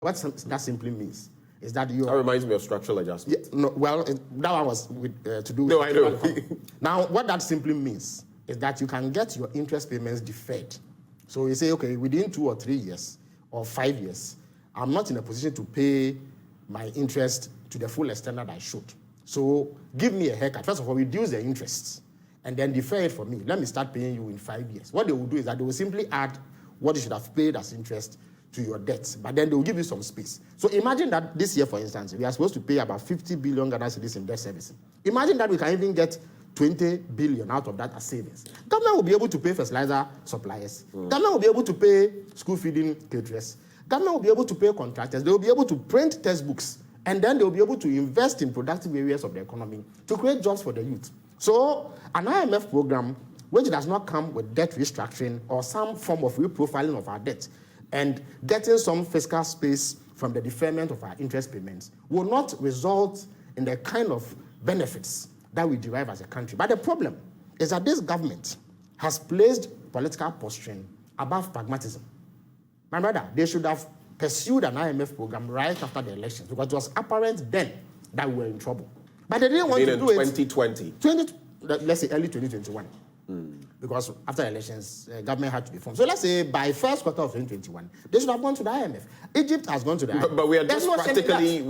What that simply means is that you. That reminds me of structural adjustment. Yeah, no, well, that one was with, to do with. No, I know. Now, what that simply means is that you can get your interest payments deferred. So you say, okay, within 2 or 3 years or 5 years, I'm not in a position to pay my interest to the full extent that I should. So give me a haircut. First of all, reduce the interests and then defer it for me. Let me start paying you in 5 years. What they will do is that they will simply add what you should have paid as interest to your debts, but then they will give you some space. So imagine that this year, for instance, we are supposed to pay about 50 billion Ghana cedis in debt servicing. Imagine that we can even get 20 billion out of that as savings. Government will be able to pay fertilizer suppliers. Government will be able to pay school feeding caterers. Government will be able to pay contractors. They will be able to print textbooks, and then they will be able to invest in productive areas of the economy to create jobs for the youth. So an IMF program which does not come with debt restructuring or some form of reprofiling of our debt and getting some fiscal space from the deferment of our interest payments will not result in the kind of benefits that we derive as a country. But the problem is that this government has placed political posturing above pragmatism. My brother, they should have pursued an IMF program right after the elections because it was apparent then that we were in trouble. But they didn't want to do it. 2020. Let's say early 2021. Because after elections, government had to be formed. So let's say by first quarter of 2021, they should have gone to the IMF. Egypt has gone to the IMF. But we are just practically...